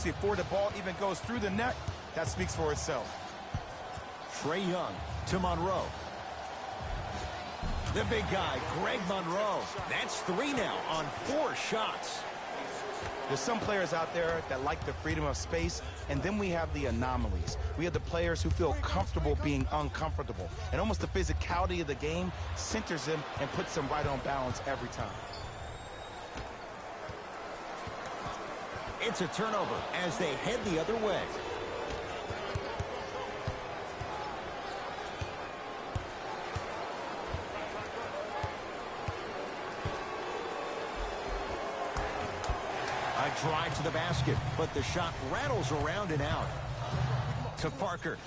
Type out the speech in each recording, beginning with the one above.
Before the ball even goes through the net, that speaks for itself. Trae Young to Monroe. The big guy, Greg Monroe. That's 3 now on 4 shots. There's some players out there that like the freedom of space, and then we have the anomalies. We have the players who feel comfortable being uncomfortable, and almost the physicality of the game centers them and puts them right on balance every time. It's a turnover as they head the other way. A drive to the basket, but the shot rattles around and out. To Parker.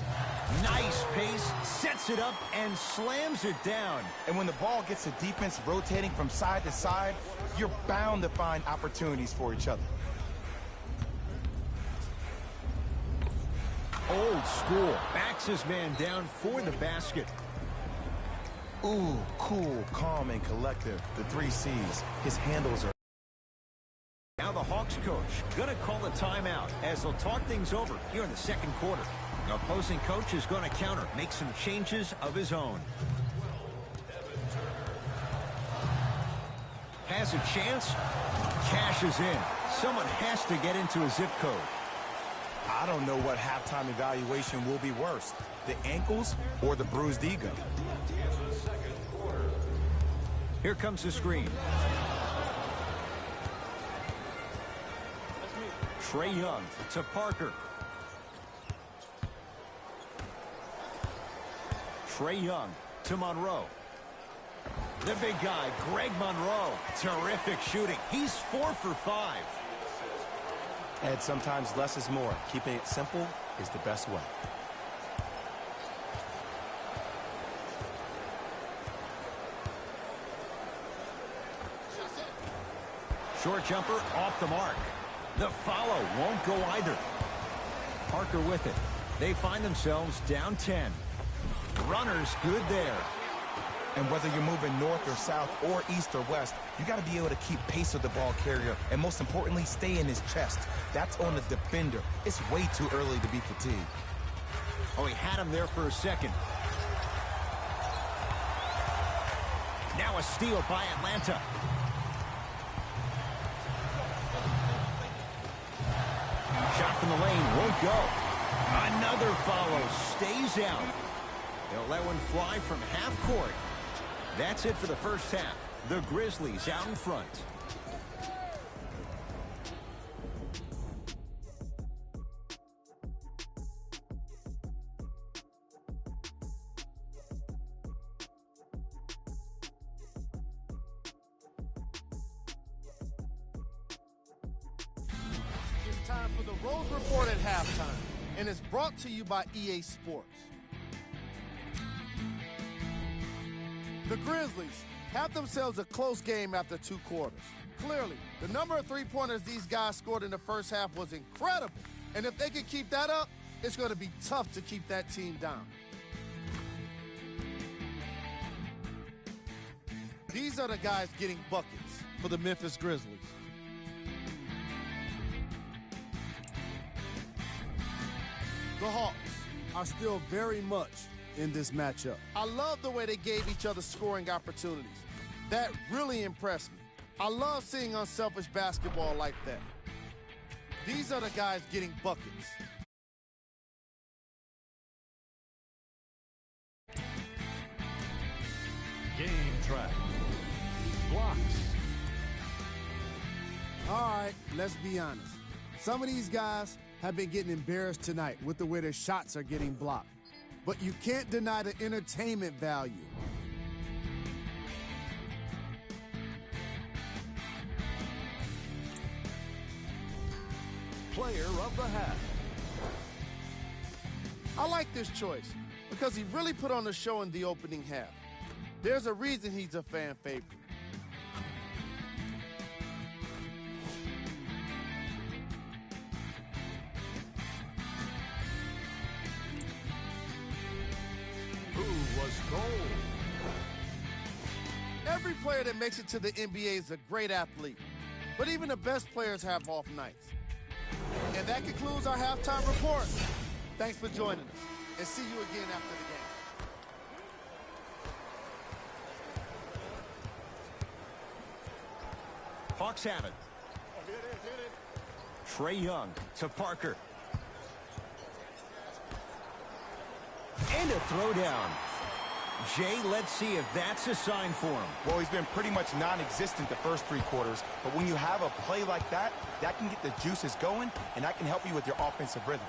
Nice pace, sets it up, and slams it down. And when the ball gets the defense rotating from side to side, you're bound to find opportunities for each other. Old school. Backs his man down for the basket. Ooh, cool, calm, and collective. The 3 C's. His handles are... Now the Hawks coach going to call a timeout as they'll talk things over here in the second quarter. The opposing coach is going to counter, make some changes of his own. Has a chance. Cashes in. Someone has to get into a zip code. I don't know what halftime evaluation will be worse, the ankles or the bruised ego. Here comes the screen. Trae Young to Parker. Trae Young to Monroe. The big guy, Greg Monroe. Terrific shooting. He's 4 for 5. And sometimes less is more. Keeping it simple is the best way. Short jumper off the mark. The follow won't go either. Parker with it. They find themselves down 10. Runners good there. And whether you're moving north or south or east or west, you got to be able to keep pace with the ball carrier and most importantly, stay in his chest. That's on the defender. It's way too early to be fatigued. Oh, he had him there for a second. Now a steal by Atlanta. Shot from the lane won't go. Another follow stays out. They'll let one fly from half court. That's it for the first half. The Grizzlies out in front. It's time for the Rose Report at halftime, and it's brought to you by EA Sports. The Grizzlies have themselves a close game after 2 quarters. Clearly, the number of 3-pointers these guys scored in the first half was incredible. And if they can keep that up, it's going to be tough to keep that team down. These are the guys getting buckets for the Memphis Grizzlies. The Hawks are still very much in this matchup. I love the way they gave each other scoring opportunities. That really impressed me. I love seeing unselfish basketball like that. These are the guys getting buckets. Game track. Blocks. All right, let's be honest. Some of these guys have been getting embarrassed tonight with the way their shots are getting blocked. But you can't deny the entertainment value. Player of the half. I like this choice because he really put on the show in the opening half. There's a reason he's a fan favorite. Goal. Every player that makes it to the NBA is a great athlete, but even the best players have off nights. And that concludes our halftime report. Thanks for joining us, and see you again after the game. Hawks have it. Trae Young to Parker. And a throwdown. Jay, let's see if that's a sign for him. Well, he's been pretty much non-existent the first 3 quarters, but when you have a play like that, that can get the juices going, and that can help you with your offensive rhythm.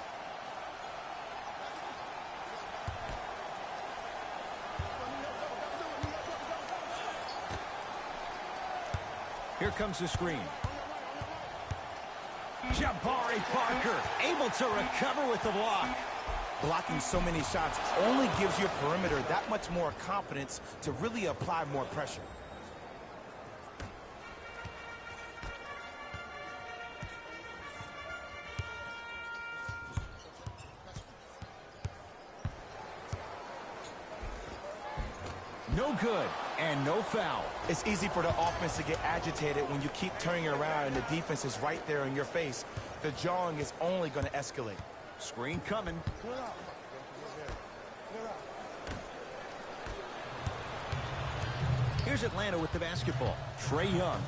Here comes the screen. Jabari Parker able to recover with the block. Blocking so many shots only gives your perimeter that much more confidence to really apply more pressure. No good, and no foul. It's easy for the offense to get agitated when you keep turning around and the defense is right there in your face. The jawing is only going to escalate. Screen coming. Here's Atlanta with the basketball. Trae Young.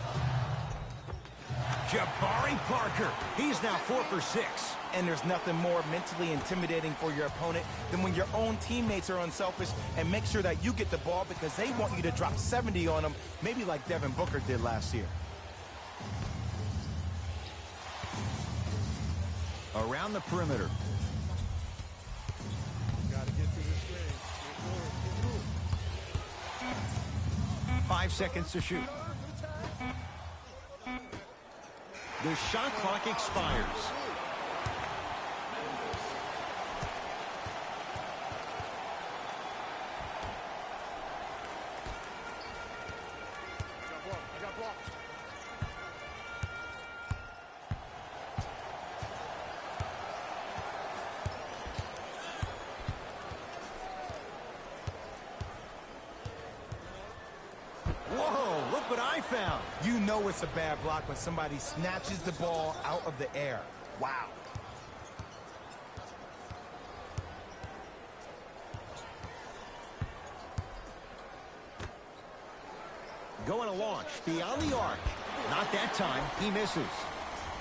Jabari Parker. He's now 4 for 6. And there's nothing more mentally intimidating for your opponent than when your own teammates are unselfish and make sure that you get the ball because they want you to drop 70 on them, maybe like Devin Booker did last year. Around the perimeter. Got to get through this game. 5 seconds to shoot. The shot clock expires. Whoa, look what I found. You know it's a bad block when somebody snatches the ball out of the air. Wow. Going to launch beyond the arc. Not that time. He misses.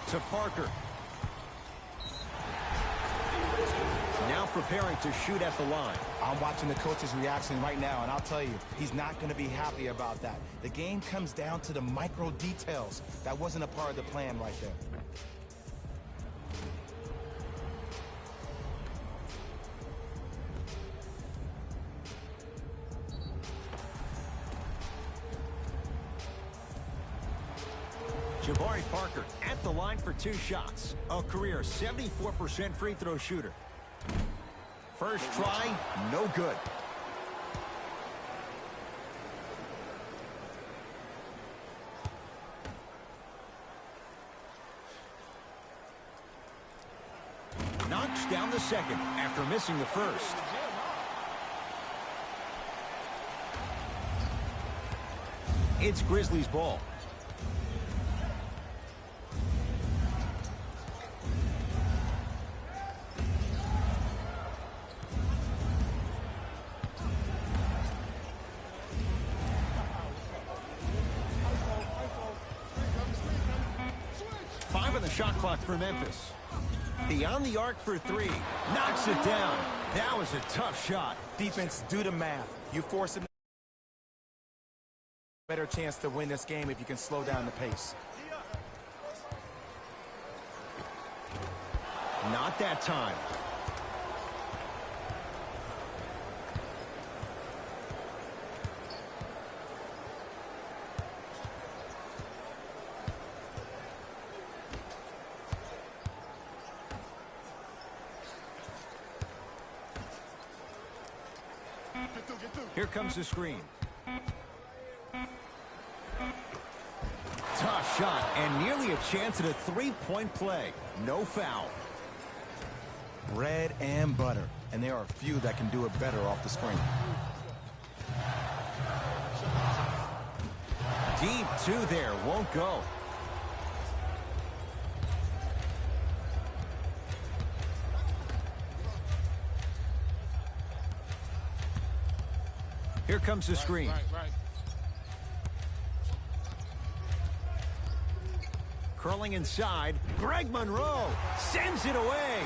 To Parker. Now preparing to shoot at the line. I'm watching the coach's reaction right now, and I'll tell you, he's not going to be happy about that. The game comes down to the micro details. That wasn't a part of the plan right there. Jabari Parker at the line for 2 shots. A career 74% free throw shooter. First try, no good. Knocks down the second after missing the first. It's Grizzlies ball. Shot clock for Memphis. Beyond the arc for 3. Knocks it down. That was a tough shot. Defense, do the math. You force him. Better chance to win this game if you can slow down the pace. Not that time. Here comes the screen. Tough shot and nearly a chance at a 3-point play. No foul. Bread and butter. And there are few that can do it better off the screen. Deep 2 there. Won't go. Here comes the screen. Curling inside. Greg Monroe sends it away.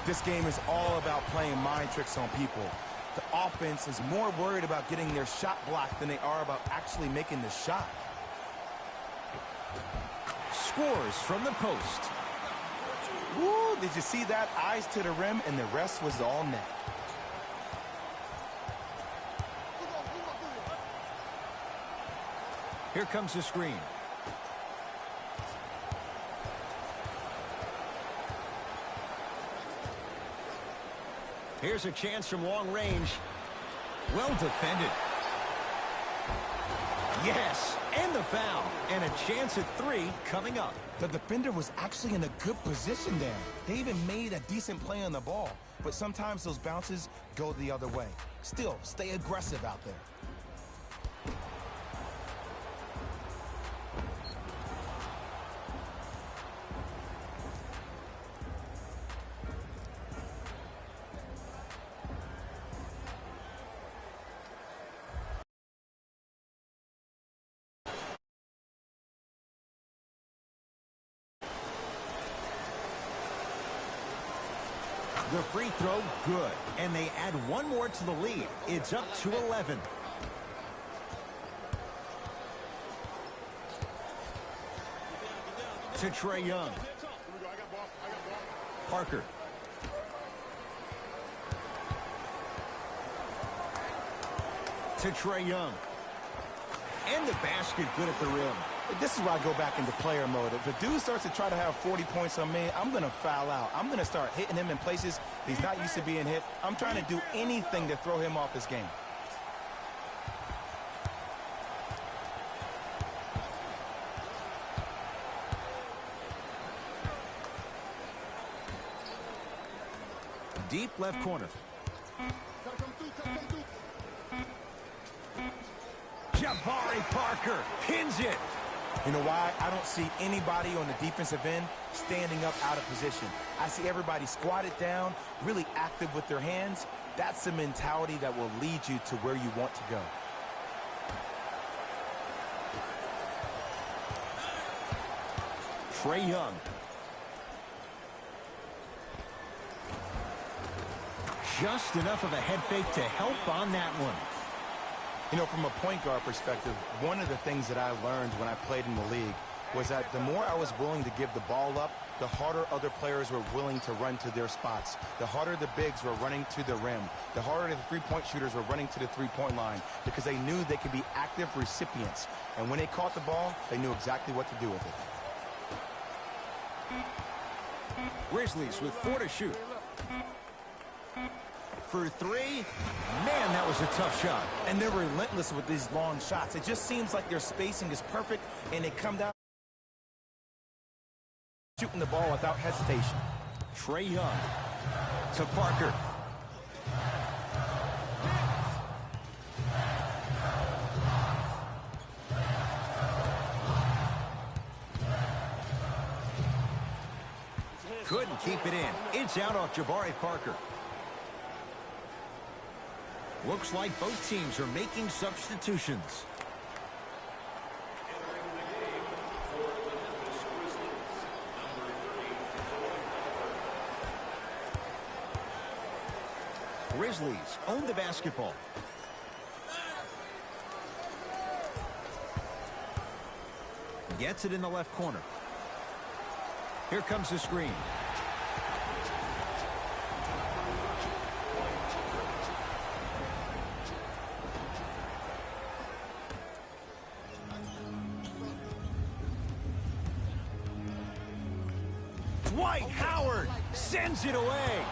This game is all about playing mind tricks on people. The offense is more worried about getting their shot blocked than they are about actually making the shot. Scores from the post. Woo, did you see that? Eyes to the rim, and the rest was all net. Here comes the screen. Here's a chance from long range. Well defended. Yes, and the foul. And a chance at 3 coming up. The defender was actually in a good position there. They even made a decent play on the ball. But sometimes those bounces go the other way. Still, stay aggressive out there. The free throw, good. And they add one more to the lead. It's up to 11. To Trae Young. Parker. To Trae Young. And the basket good at the rim. This is why I go back into player mode. If the dude starts to try to have 40 points on me, I'm going to foul out. I'm going to start hitting him in places he's not used to being hit. I'm trying to do anything to throw him off his game. Deep left corner. Jabari Parker pins it. You know why? I don't see anybody on the defensive end standing up out of position. I see everybody squatted down, really active with their hands. That's the mentality that will lead you to where you want to go. Trae Young. Just enough of a head fake to help on that one. You know, from a point guard perspective, one of the things that I learned when I played in the league was that the more I was willing to give the ball up, the harder other players were willing to run to their spots. The harder the bigs were running to the rim. The harder the three-point shooters were running to the three-point line because they knew they could be active recipients. And when they caught the ball, they knew exactly what to do with it. Grizzlies with 4 to shoot. For 3, man, that was a tough shot. And they're relentless with these long shots. It just seems like their spacing is perfect, and they come down shooting the ball without hesitation. Trae Young to Parker. Couldn't keep it in. It's out off Jabari Parker. Looks like both teams are making substitutions. Grizzlies own the basketball. Gets it in the left corner. Here comes the screen. Dwight Howard sends it away.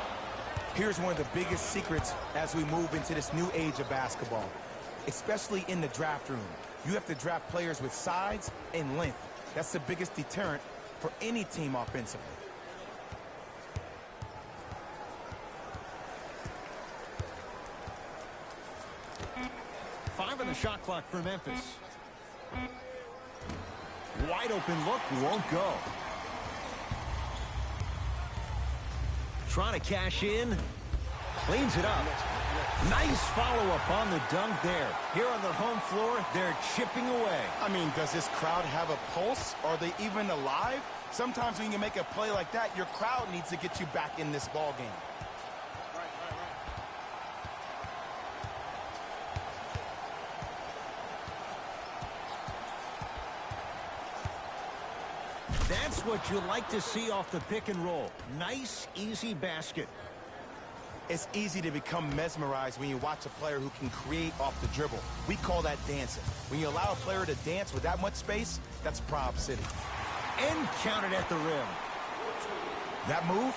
Here's one of the biggest secrets as we move into this new age of basketball, especially in the draft room. You have to draft players with size and length. That's the biggest deterrent for any team offensively. Five on the shot clock for Memphis. Wide open look, won't go. Trying to cash in. Cleans it up. Nice follow-up on the dunk there. Here on their home floor, they're chipping away. I mean, does this crowd have a pulse? Are they even alive? Sometimes when you make a play like that, your crowd needs to get you back in this ball game. That's what you like to see off the pick and roll. Nice, easy basket. It's easy to become mesmerized when you watch a player who can create off the dribble. We call that dancing. When you allow a player to dance with that much space, that's Prob City. And counted at the rim. That move,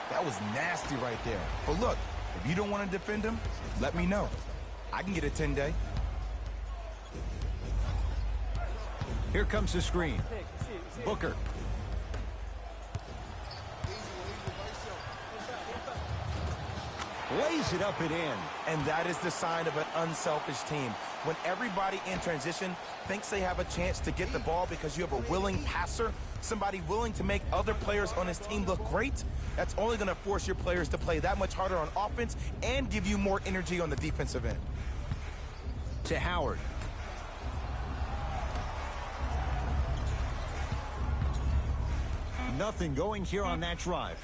that was nasty right there. But look, if you don't want to defend him, let me know. I can get a 10-day. Here comes the screen. Booker. Lays it up and in. And that is the sign of an unselfish team. When everybody in transition thinks they have a chance to get the ball because you have a willing passer, somebody willing to make other players on his team look great, that's only going to force your players to play that much harder on offense and give you more energy on the defensive end. To Howard. Nothing going here on that drive.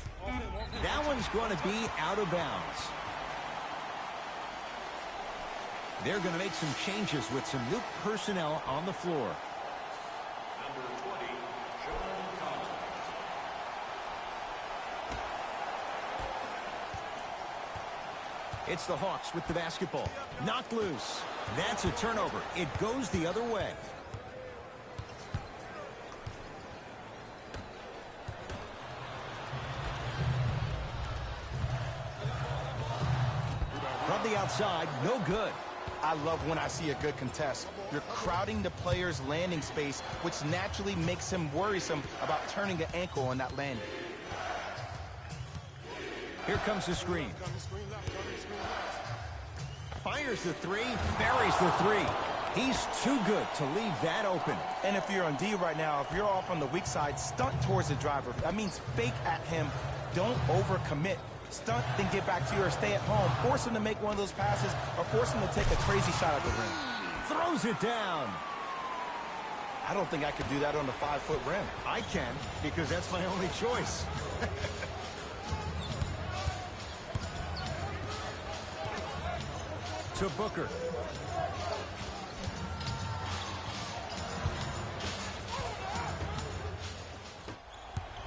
That one's going to be out of bounds. They're going to make some changes with some new personnel on the floor. Number 20, John Collins. It's the Hawks with the basketball. Knocked loose. That's a turnover. It goes the other way. From the outside, no good. I love when I see a good contest. You're crowding the player's landing space, which naturally makes him worrisome about turning an ankle on that landing. Here comes the screen. Fires the three, buries the three. He's too good to leave that open. And if you're on D right now, if you're off on the weak side, stunt towards the driver. That means fake at him. Don't overcommit. Stunt, then get back to you or stay at home. Force him to make one of those passes or force him to take a crazy shot at the rim. Throws it down. I don't think I could do that on the 5-foot rim. I can, because that's my only choice. To Booker.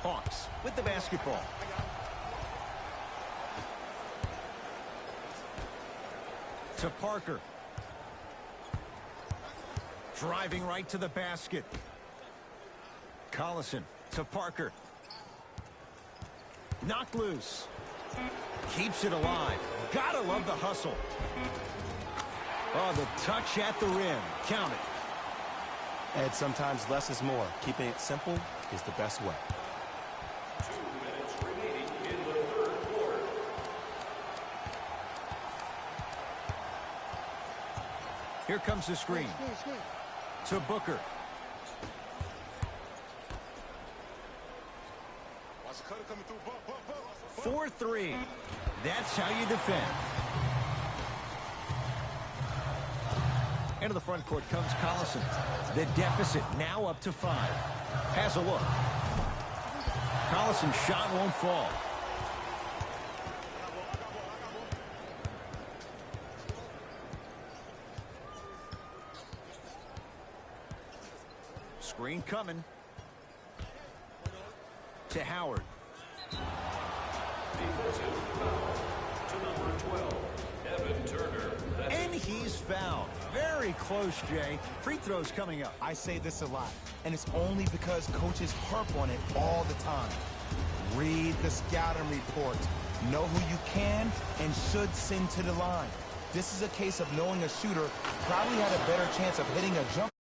Hawks with the basketball. To Parker. Driving right to the basket. Collison to Parker. Knocked loose. Keeps it alive. Gotta love the hustle. Oh, the touch at the rim. Count it. And sometimes less is more. Keeping it simple is the best way. 2 minutes remaining in the third quarter. Here comes the screen. To Booker. Watch the cutter coming through. 4-3. That's how you defend. Into the front court comes Collison. The deficit now up to 5. Has a look. Collison's shot won't fall. Screen coming. To Howard. Defensive foul to number 12, Evan Turner. And he's fouled. Very close, Jay. Free throws coming up. I say this a lot, and it's only because coaches harp on it all the time. Read the scouting report. Know who you can and should send to the line. This is a case of knowing a shooter probably had a better chance of hitting a jump